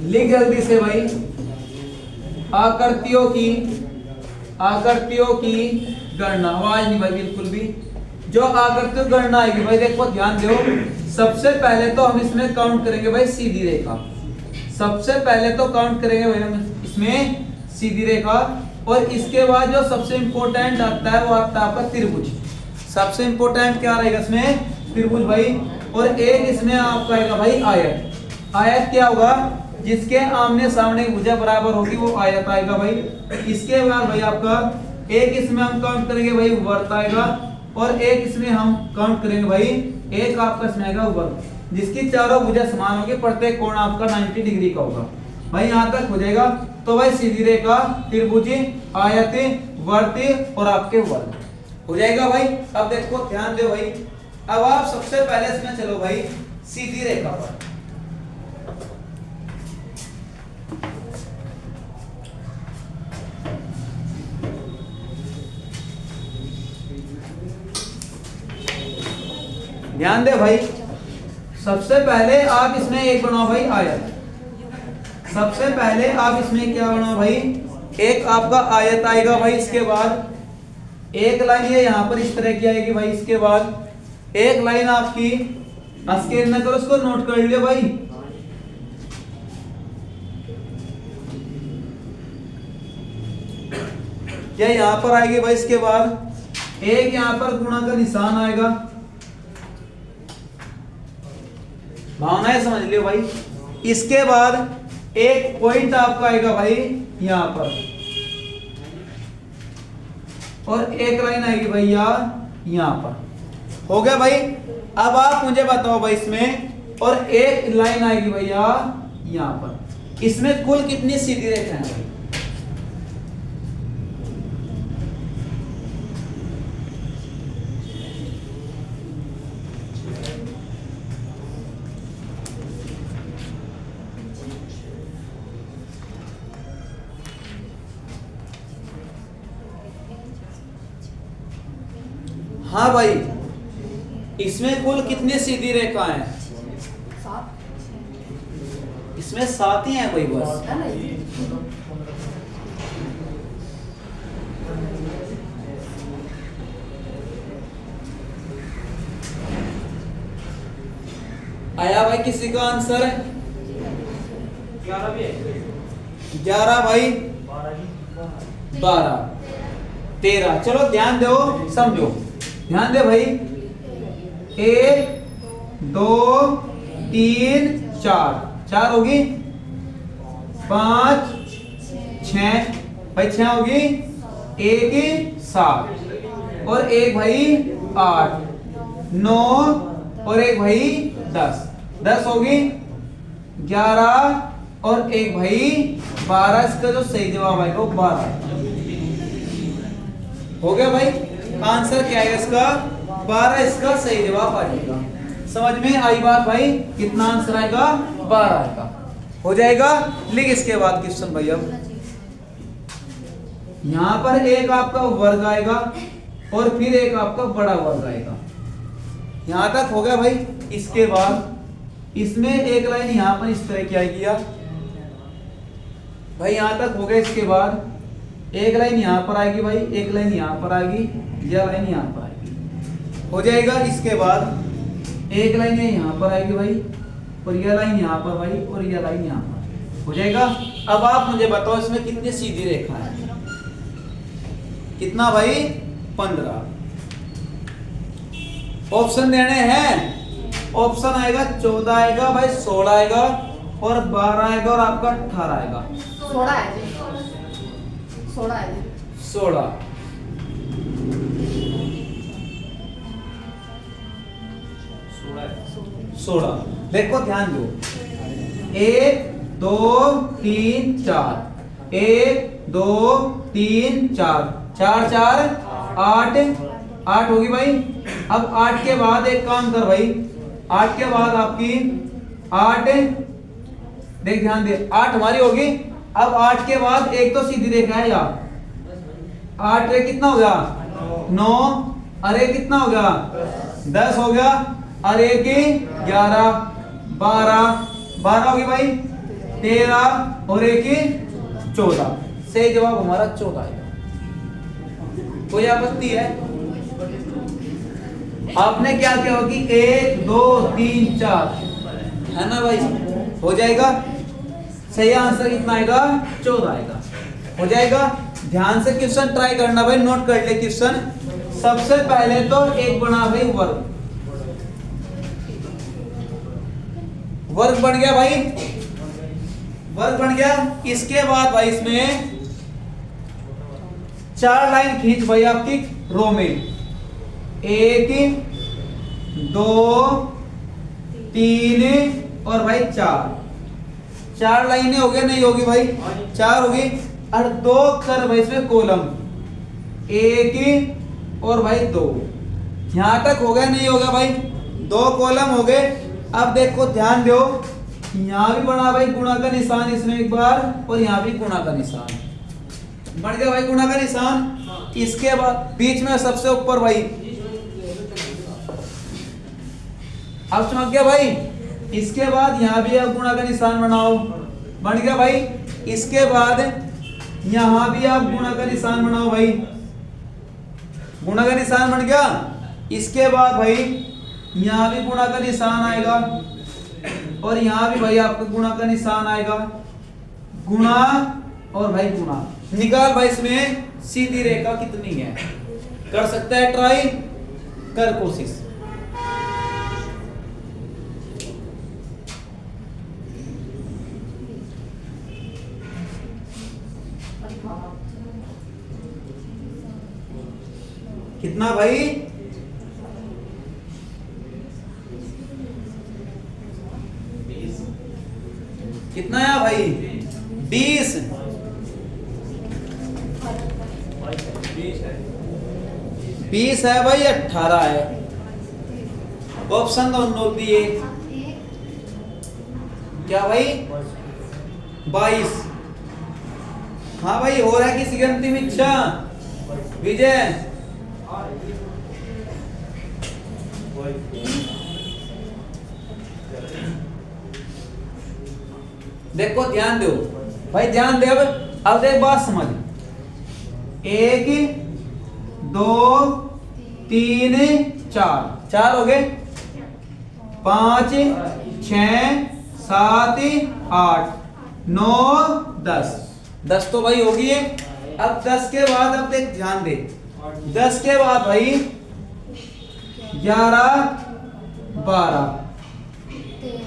लिख जल्दी से भाई। आकृतियों की गणना, आवाज नहीं भाई बिल्कुल भी। जो आकृतियों की गणना आएगी भाई, देखो ध्यान दो। सबसे पहले तो हम इसमें काउंट करेंगे भाई सीधी रेखा। सबसे पहले तो काउंट करेंगे भाई हम इसमें सीधी रेखा। और इसके बाद जो सबसे इंपॉर्टेंट आता है वो आता है आपका त्रिभुज। सबसे इंपॉर्टेंट क्या रहेगा इसमें? त्रिभुज भाई। और एक इसमें आपका आएगा भाई आयत। आयत क्या होगा? जिसके आमने सामने की भुजा बराबर होगी वो आयत आएगा भाई। इसके बाद भाई आपका एक इसमें हम काउंट करेंगे भाई वर्त आएगा। और एक इसमें हम काउंट करेंगे भाई, एक आपका इसमें आएगा वर्त, जिसकी चारों भुजा समान होगी, प्रत्येक कोण आपका 90 डिग्री का होगा भाई। यहां तक हो जाएगा। तो भाई सीधी रेखा, त्रिभुज, आयत, वर्त और आपके वर्ग हो जाएगा भाई। अब देखो ध्यान दो भाई। अब आप सबसे पहले इसमें चलो भाई सीधी रेखा पर। ध्यान दे भाई। सबसे पहले आप इसमें एक बनाओ भाई आयत। सबसे पहले आप इसमें क्या बनाओ भाई? एक आपका आयत आएगा भाई। इसके बाद एक लाइन ये यहां पर इस तरह की आएगी भाई। इसके बाद एक लाइन आपकी स्केल न करो, उसको नोट कर लियो भाई। ये यहां पर आएगी भाई। इसके बाद एक यहां पर गुणा का निशान आएगा। भावनाएं समझ लियो भाई। इसके बाद एक पॉइंट आपका आएगा भाई यहां पर, और एक लाइन आएगी भाई यहां पर। हो गया भाई। अब आप मुझे बताओ भाई इसमें, और एक लाइन आएगी भैया यहां पर। इसमें कुल कितनी सीधी रेखाएं हैं? हाँ भाई, इसमें कुल कितनी सीधी रेखा है? इसमें 7 ही है भाई बस। आया भाई किसी का आंसर? 11 भी है। 11 भाई, 12, 13। चलो ध्यान दो, समझो, ध्यान दे भाई। 1 2 3 4 होगी। 5 6 भाई, 6 होगी। 1 7 और एक भाई 8 9 और एक भाई 10 होगी। 11 और एक भाई 12। इसका जो सही जवाब आएगा वो 12 हो गया भाई। आंसर क्या है इसका? 12 इसका सही जवाब आ जाएगा। समझ में आई बात भाई? कितना आंसर आएगा? 12 आएगा। हो जाएगा। लिख इसके बाद क्वेश्चन भाई। अब यहां पर एक आपका वर्ग आएगा और फिर एक आपका बड़ा वर्ग आएगा। यहां तक हो गया भाई। इसके बाद इसमें एक लाइन यहां पर इस तरह की आएगी भाई। यहां तक हो गया। इसके बाद एक लाइन यहां पर आएगी भाई, एक लाइन यहां पर आएगी, यह लाइन यहां पर आएगी। हो जाएगा। इसके बाद एक लाइन यहां पर आएगी भाई, और यह लाइन यहां पर भाई, और यह लाइन यहां पर। हो जाएगा। अब आप मुझे बताओ इसमें कितनी सीधी रेखा है? कितना भाई? 15। ऑप्शन देने हैं। ऑप्शन आएगा 14 आएगा भाई, 16 आएगा और 12 आएगा और आपका 18 आएगा। 16 है। 16। देखो ध्यान दो। 1 2 3 4 1 2 3 4 4 4 8 होगी भाई। अब 8 के बाद एक काम कर भाई। 8 के बाद आपकी 8, देख ध्यान दे, 8 हमारी होगी। अब 8 के बाद एक तो सीधी रेखा है यार। 8 कितना हो गया? 9। अरे कितना हो गया? 10 हो गया। अरे की 11 12 होगी भाई। 13 और 1 14। सही जवाब हमारा 14 आएगा। कोई आपत्ति है? आपने क्या किया होगी 1 2 3 4 है ना भाई, हो जाएगा। सही आंसर कितना आएगा 14 आएगा, हो जाएगा। ध्यान से क्वेश्चन ट्राई करना भाई, नोट कर ले क्वेश्चन। सबसे पहले तो एक बना भाई वर्ग, वर्ग बन गया भाई, वर्ग बन गया। इसके बाद भाई इसमें 4 लाइन खींच भाई आपकी रो में, 1 2 3 और भाई 4 लाइनें हो गई, नहीं होगी भाई 4 होगी। और 2 कर भाई इसमें कॉलम, 1 और भाई 2, यहां तक हो गया, नहीं होगा भाई 2 कॉलम हो गए। अब देखो ध्यान दो, यहां भी बना भाई गुणा का निशान इसमें एक बार, और यहां भी गुणा का निशान बन गया भाई, गुणा का निशान। इसके बाद बीच में सबसे ऊपर भाई, अब चमक गया भाई। इसके बाद यहां भी आप गुणा का निशान बनाओ, बन गया भाई। इसके बाद यहां भी आप गुणा का निशान बनाओ भाई, गुणा का निशान बन गया। इसके बाद भाई यहां भी गुणा का निशान आएगा, और यहां भी भाई आपका गुणा का निशान आएगा, गुणा और भाई गुणा। निकाल भाई इसमें सीधी रेखा कितनी है, कर सकता है ट्राई, कर कोशिश। कितना भाई, कितना है भाई 20, 20 है भाई, 18 है। ऑप्शन दोनों दिए, क्या भाई 22। हाँ भाई, हो रहा है किसी की अंतिम इच्छा विजय। देखो ध्यान दो भाई, ध्यान दे। अब एक बात समझ, 1 2 3 4 हो गए, 5 6 7 8 9 10 तो भाई होगी है। अब 10 के बाद अब देख ध्यान दे, 10 के बाद भाई 11 12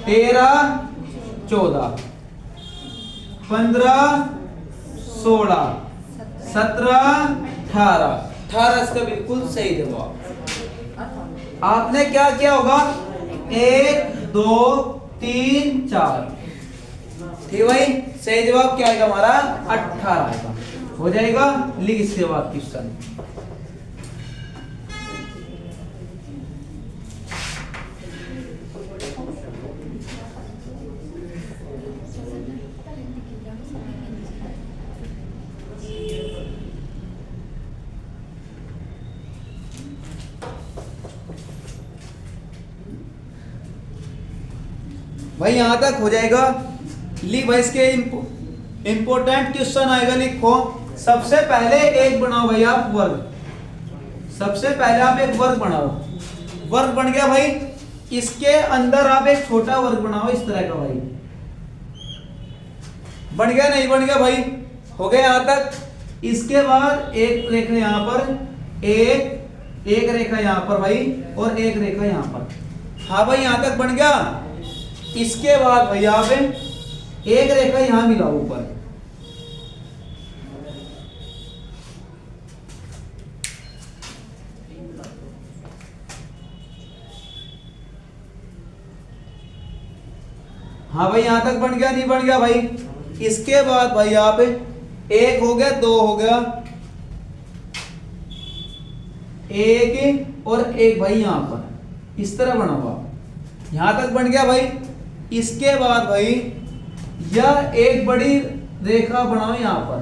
13 14 15 16 17 18 इसका बिल्कुल सही जवाब। आपने क्या किया होगा 1 2 3 4, ठीक भाई। सही जवाब क्या आएगा हमारा 18 आएगा, हो जाएगा। लिख इसके बाद क्वेश्चन। भाई यहां तक हो जाएगा। लिख भाई इसके इंपोर्टेंट क्वेश्चन आएगा, लिखो। सबसे पहले एक बनाओ भाई आप वर्ग, सबसे पहले आप एक वर्ग बनाओ। वर्ग बन गया भाई, इसके अंदर आप एक छोटा वर्ग बनाओ इस तरह का भाई, बन गया नहीं बन गया भाई, हो गया यहां तक। इसके बाद एक रेखा यहां पर, एक रेखा यहां पर भाई, और एक रेखा यहां पर। हाँ भाई यहां तक बन गया। इसके बाद भाई यहाँ पे एक रेखा यहां मिलाओ ऊपर, हाँ भाई यहां तक बन गया नहीं बन गया भाई। इसके बाद भाई यहाँ पे एक हो गया, 2 हो गया, एक और एक भाई यहां पर इस तरह बना हुआ, यहां तक बन गया भाई। इसके बाद भाई यह एक बड़ी रेखा बनाओ यहां पर,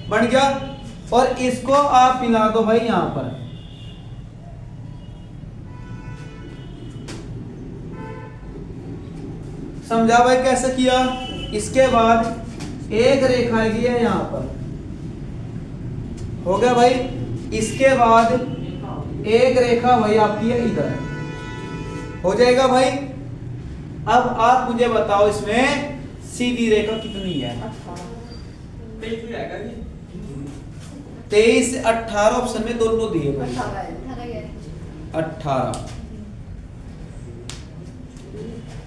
बन गया। और इसको आप मिला दो भाई यहां पर, समझा भाई कैसे किया। इसके बाद एक रेखा आएगी है यहाँ पर, हो गया भाई। इसके बाद एक रेखा भाई आपकी है इधर, हो जाएगा भाई। अब आप मुझे बताओ इसमें सीधी रेखा कितनी है। 23 से 18 ऑप्शन में दोनों दिए भाई। 18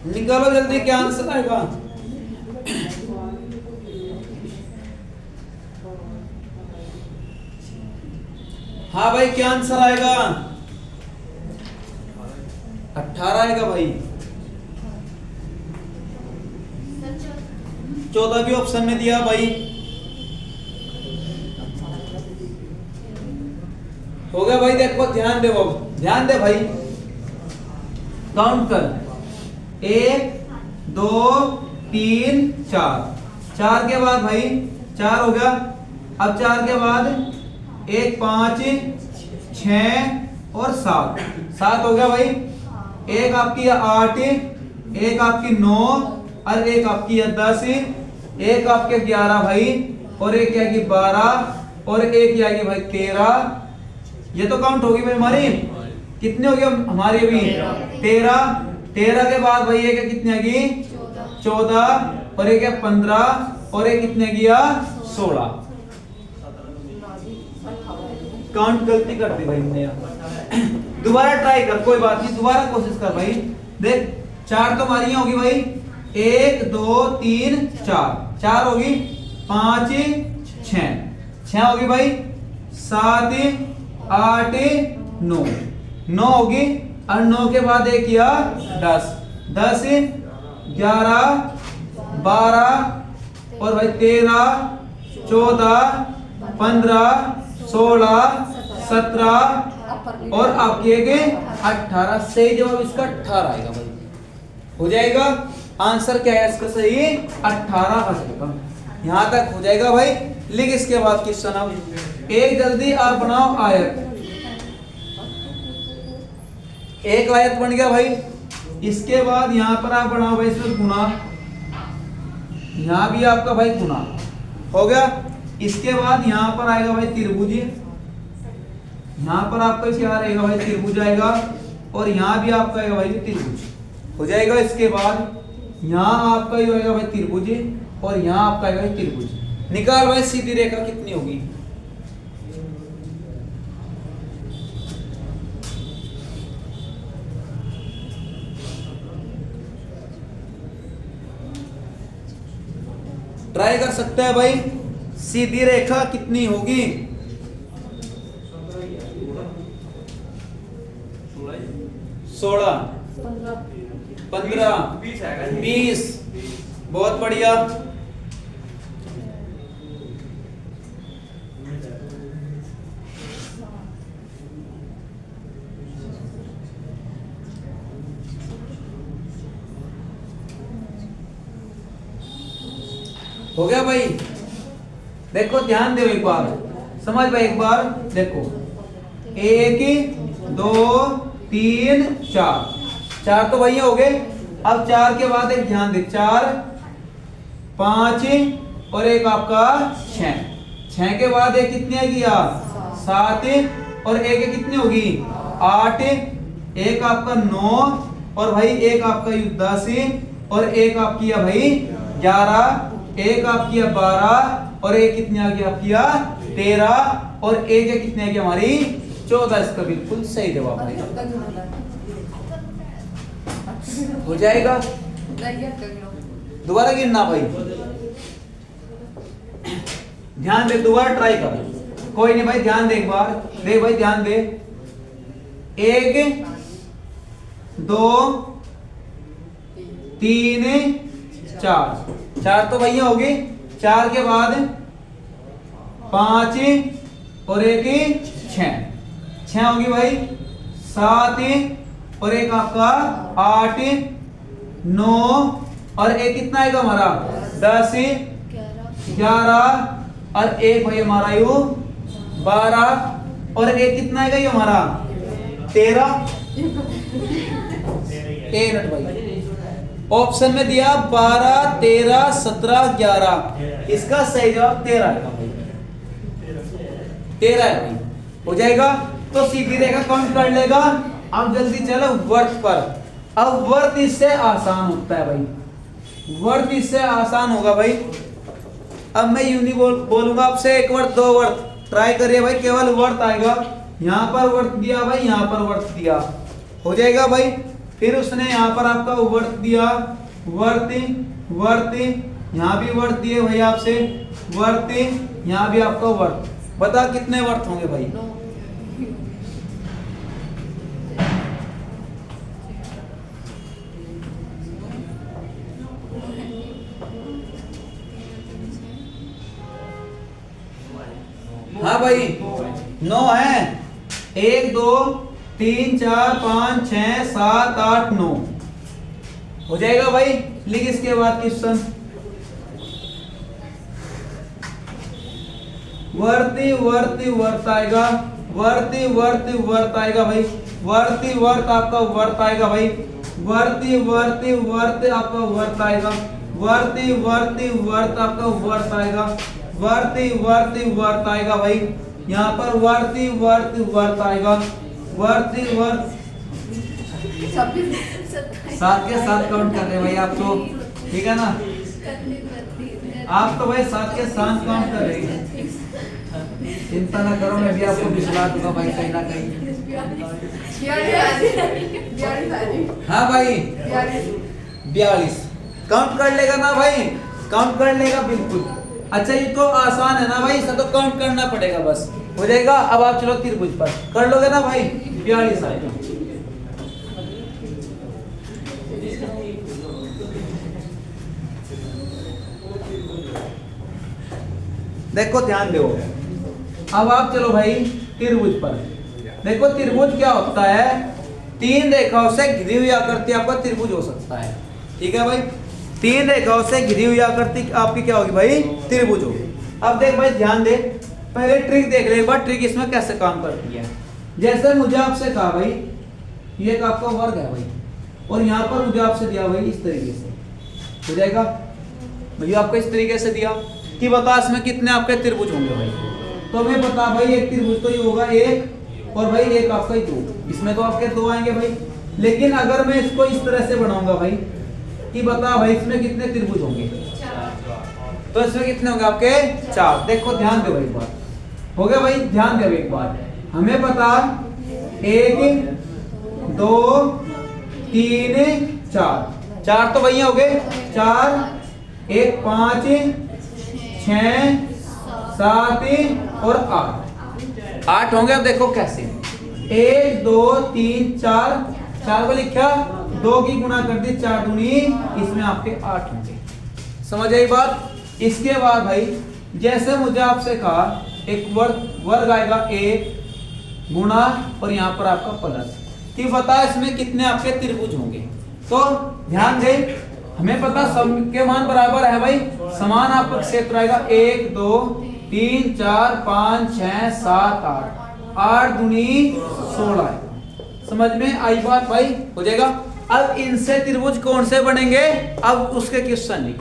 निकालो जल्दी, क्या आंसर आएगा। हाँ भाई क्या आंसर आएगा। 18 आएगा भाई। 14 भी ऑप्शन में दिया भाई, हो गया भाई। देखो ध्यान दे, ध्यान दे भाई, काउंट कर। 1 2 3 4, 4 के बाद भाई 4 हो गया। अब 4 के बाद 1 5 6 और 7, 7 हो गया भाई। एक आपकी 8, एक आपकी 9 और एक आपकी 10, एक आपके 11 भाई, और एक क्या की 12 और एक क्या की भाई 13। ये तो काउंट होगी भाई हमारी। कितने हो गए हमारी अभी 13। 13 के बाद भाई एक कितने आएगी 14 और एक 15 और एक कितने गया 16। काउंट गलती कर दी भाई हमने यहाँ। दोबारा ट्राई कर, कोई बात नहीं, दोबारा कोशिश कर भाई। देख 4 तो हमारी होगी भाई, 1 2 3 4, 4 होगी, 5 6 होगी भाई, 7 8 9, 9 होगी। और 9 के बाद एक किया 10, 10 11 12 और भाई 13 14 15 16 17 और आपके 18। सही जवाब इसका 18 आएगा भाई, हो जाएगा। आंसर क्या है इसका सही 18 आ जाएगा। यहां तक हो जाएगा भाई। लिख इसके बाद क्वेश्चन। अब एक जल्दी आप बनाओ आयत। एक आयत बन गया भाई। इसके बाद यहां पर आप बनाओ भाई इसमें गुना, यहां भी आपका भाई गुना हो गया। इसके बाद यहां पर आएगा भाई त्रिभुज, यहां पर आपका क्या रहेगा भाई त्रिभुज आएगा, और यहां भी आपका आएगा भाई त्रिभुज, हो जाएगा। इसके बाद यहां आपका ही होगा भाई त्रिभुज, और यहां आपका आएगा भाई त्रिभुज। निकाल भाई सीधी रेखा कितनी होगी। ट्राई कर सकते हैं भाई, सीधी रेखा कितनी होगी। 16 15 20, बहुत बढ़िया। हो गया भाई। देखो ध्यान दो एक बार, समझ भाई एक बार देखो। 1 2 3 4, 4 तो भैया हो गए। अब 4 के बाद एक ध्यान दे, 4 5 और एक आपका 6, 6 के बाद एक कितने किया 7 और एक कितनी होगी 8, एक आपका 9 और भाई एक आपका 10 और एक आपकी है भाई 11, एक आपकी है 12 और एक कितनी आ गई आपकी 13 और एक है कितने आ गई हमारी 14। इसका बिल्कुल सही जवाब आएगा, हो जाएगा। दोबारा गिनना भाई, ध्यान दे, दोबारा ट्राई कर। कोई नहीं भाई, ध्यान दे एक बार, दे भाई ध्यान दे। 1 2 3 4, 4 तो भैया हो गए। 4 के बाद 5 और एक 6, 6 होगी भाई। 7 और एक आपका 8 9 और एक कितना आएगा हमारा 10 11 और एक भाई हमारा यू 12 और एक कितना आएगा ये हमारा 13। 1 मिनट भाई, ऑप्शन में दिया 12, 13, 17, 11। इसका सही जवाब 13 है भाई, 13 है भाई, हो जाएगा। तो सीधी रेखा काउंट कर लेगा। अब जल्दी चलो वर्त पर। अब वर्त इससे आसान होता है भाई, वर्त इससे आसान होगा भाई। अब मैं यूं नहीं बोलूंगा आपसे एक वर्त दो वर्त, ट्राई करिए भाई, केवल वर्त आएगा। यहां पर वर्त दिया भाई, यहां पर वर्त दिया, हो जाएगा भाई। फिर उसने यहाँ पर आपका वर्त दिया, वर्ती वर्ती, यहाँ भी वर्त दिए भाई आपसे, वर्ती, यहाँ भी आपका वर्त। बता कितने वर्त होंगे भाई? हाँ भाई 9 है। 1 2 3 4 5 6 7 8 9 हो जाएगा भाई। लिख इसके बाद क्वेश्चन। वर्ती वर्ती वर्त आएगा, वर्ती वर्ती वर्त आएगा भाई, वर्ती वर्त आपका वर्त आएगा भाई, वर्ती वर्ती वर्त आपका वर्त आएगा, वर्ती वर्ती वर्त आपका वर्त आएगा, वर्ती वर्ती वर्त आएगा भाई। यहाँ पर वर्ती वर्ती वर्त आएगा, वर्ती वर्त। साथ के साथ काउंट कर रहे भाई आप तो, ठीक है ना? आप तो भाई साथ के साथ काउंट कर रहे हैं, चिंता ना करो, मैं भी आपको बिछला दूंगा भाई कहीं ना कहीं। हाँ भाई 42 काउंट कर लेगा ना भाई, काउंट कर लेगा बिल्कुल। अच्छा ये तो आसान है ना भाई, इसे तो काउंट करना पड़ेगा, बस हो जाएगा। अब आप चलो त्रिभुज पर कर लोगे ना भाई, 42 आएगा। देखो ध्यान दो। अब आप चलो भाई त्रिभुज पर। देखो त्रिभुज क्या होता है, 3 रेखाओं से घिरी हुई आकृति आपका त्रिभुज हो सकता है, ठीक है भाई। 3 रेखाओं से घिरी हुई आकृति आपकी क्या होगी भाई? त्रिभुज होगी। अब देख भाई ध्यान दे, पहले ट्रिक देख ले एक बार, ट्रिक इसमें कैसे काम करती है। जैसे मुझे आपसे कहा भाई ये एक आपका वर्ग है भाई, और यहाँ पर मुझे आपसे दिया भाई इस तरीके से, हो जाएगा भैया आपको इस तरीके से दिया कि बता इसमें कितने आपके त्रिभुज होंगे भाई। तो हमें पता भाई एक त्रिभुज तो ये होगा 1, और भाई एक आपका ही 2, इसमें तो आपके 2 आएंगे भाई। लेकिन अगर मैं इसको इस तरह से बनाऊंगा भाई कि बता भाई इसमें कितने त्रिभुज होंगे, तो इसमें कितने होंगे आपके? 4। देखो ध्यान दो एक बार, हो गया भाई, ध्यान दो एक बार। हमें पता 1 2 3 4, 4 तो भैया हो गए, 4 1 5 6 7 और 8 होंगे। अब देखो कैसे, 1 2 3 4, 4 को लिखा, 2 की गुणा कर दी, 4 दूनी, इसमें आपके 8 होंगे। समझ आई बात? इसके बाद भाई जैसे मुझे आपसे कहा एक वर्ग आएगा 1 गुणा और यहाँ पर आपका प्लस, कि बता इसमें कितने आपके त्रिभुज होंगे। तो ध्यान दे, हमें पता सब के मान बराबर है भाई, समान आपका क्षेत्र आएगा। 1 2 3 4 5 6 7 8, 8 दूनी 16 है। समझ में आई बात भाई? हो जाएगा। अब इनसे त्रिभुज कौन से बनेंगे, अब उसके क्वेश्चन लिख।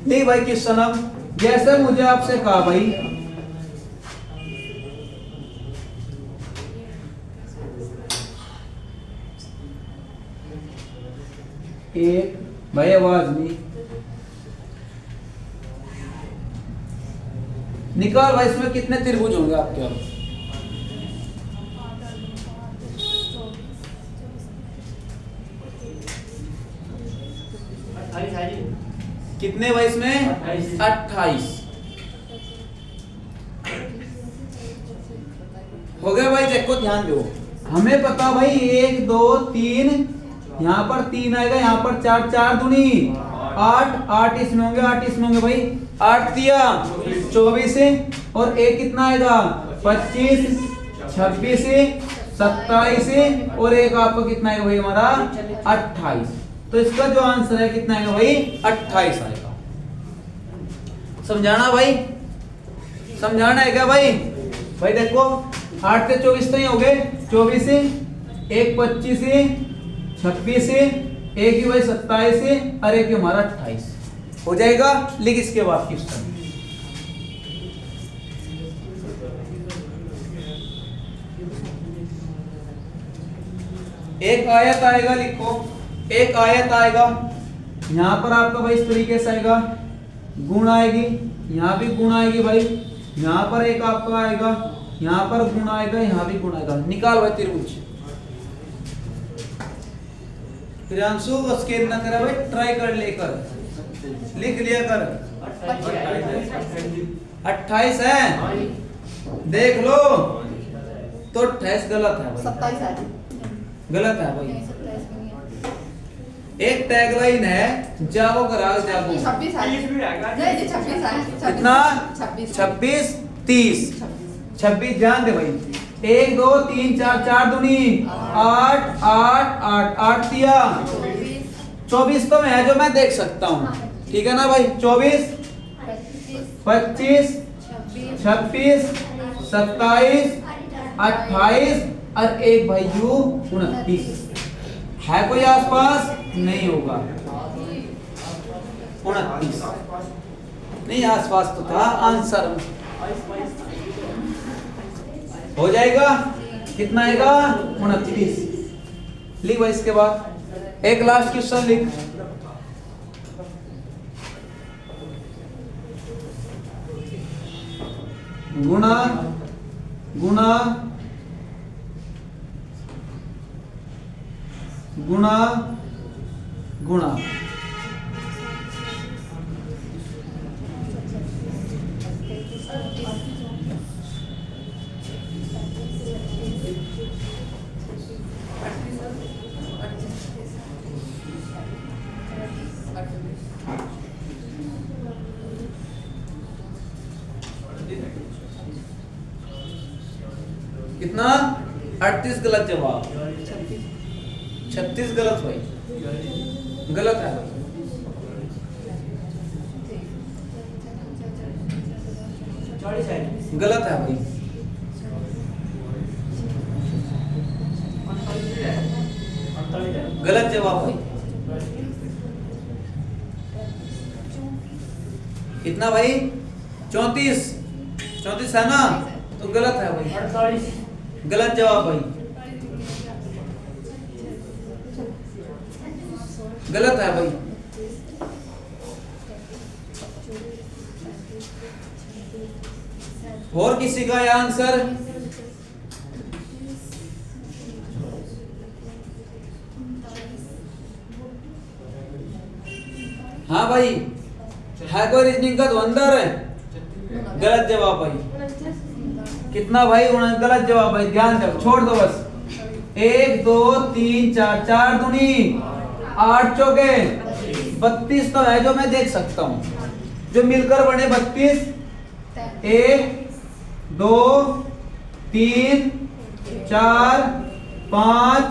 नहीं भाई क्वेश्चन, अब जैसे मुझे आपसे कहा भाई एक, भाई आवाज नहीं निकाल भाई, इसमें कितने त्रिभुज होंगे आपके? अब कितने भाई इसमें? 28 हो गया भाई। देखो ध्यान दो, हमें पता भाई 1 2 3, यहाँ पर 3 आएगा, यहाँ पर 4, 4 दूनी 8, 8 इसमें होंगे, 8 इसमें होंगे भाई, 8 दिया 24 और 1 कितना आएगा? 25 26 27 और 1 आपका कितना आएगा भाई हमारा? 28। तो इसका जो आंसर है कितना आएगा भाई? 28 आएगा। समझाना भाई, समझाना है क्या भाई? भाई देखो 8 से 24 तो ही हो गए, 24 से 1 25 से 26 से 1 ही भाई 27 से और 1 हमारा 28 हो जाएगा। लिख इसके बाद क्वेश्चन। एक आयत आएगा, लिखो एक आयत आएगा, यहाँ पर आपका भाई इस तरीके से आएगा, गुण आएगी, यहाँ भी गुण आएगी भाई, यहाँ पर एक आपका आएगा, यहाँ पर गुण आएगा, यहाँ भी गुण आएगा। निकाल भाई त्रिभुज। प्रियांशु स्केल ना करा भाई, ट्राई कर लेकर लिख लिया कर। 28 है, देख लो तो 28 गलत है भाई, 27 है, गलत है भाई। एक टैगलाइन है, जागो ग्राहक जागो। 26 है, नहीं जी 26 है, कितना? 26 30 26 ध्यान दे भाई। 1 2 3 4 4 दूनी 8 8 8 8 दिया 24 तो मैं जो मैं देख सकता हूँ, ठीक है ना भाई। 24 25 26 27 28 और एक भाई यू 29 है। कोई आसपास नहीं होगा, 29 नहीं, आसपास तो था आंसर हो जाएगा। कितना आएगा? 29। लिख भाई इसके बाद एक लास्ट क्वेश्चन लिख। गुणा गुणा गुणा गुणा कितना? 38 गलत जवाब, 36 गलत भाई, गलत है भाई। गलत है भाई, गलत जवाब भाई। कितना भाई? 34 34 है ना, तो गलत है भाई, गलत जवाब भाई, गलत है भाई। और किसी का यह आंसर? हाँ भाई, है कोई रीजनिंग का धुरंधर है? गलत जवाब भाई। कितना भाई? गलत जवाब भाई, ध्यान दो, छोड़ दो बस। 1 2 3 4 4 दूनी 8 चौके 32 तो है जो मैं देख सकता हूँ, जो मिलकर बने 32। 1 2 3 4 5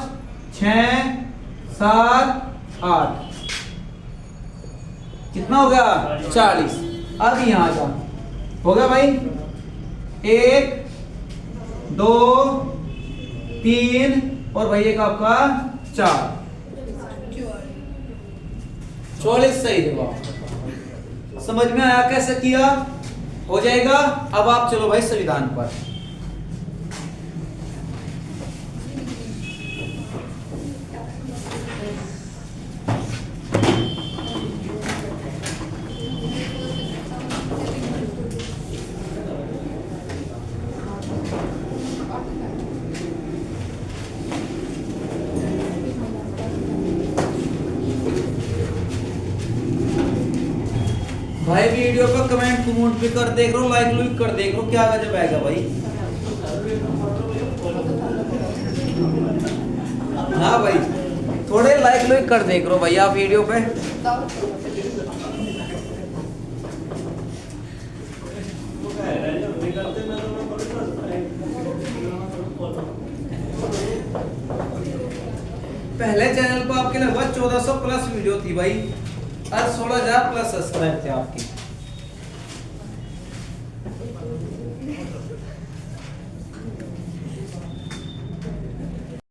6 7 8 कितना हो गया? 40। अब यहाँ आ जा, हो गया भाई। 1 2 3 और भाई एक आपका 4, 44 सही जवाब। समझ में आया कैसे किया? हो जाएगा। अब आप चलो भाई संविधान पर। भाई वीडियो पर कमेंट भी कर देख रहा हूँ, लाइक लुक कर देख रहा हूँ, क्या गजब आएगा भाई। हाँ भाई, थोड़े लाइक लुक कर देख रहा हूँ भाई आप वीडियो पे। पहले चैनल पर आपके लगभग 1400 प्लस वीडियो थी भाई, और 16,000 प्लस सब्सक्राइब थे आपके।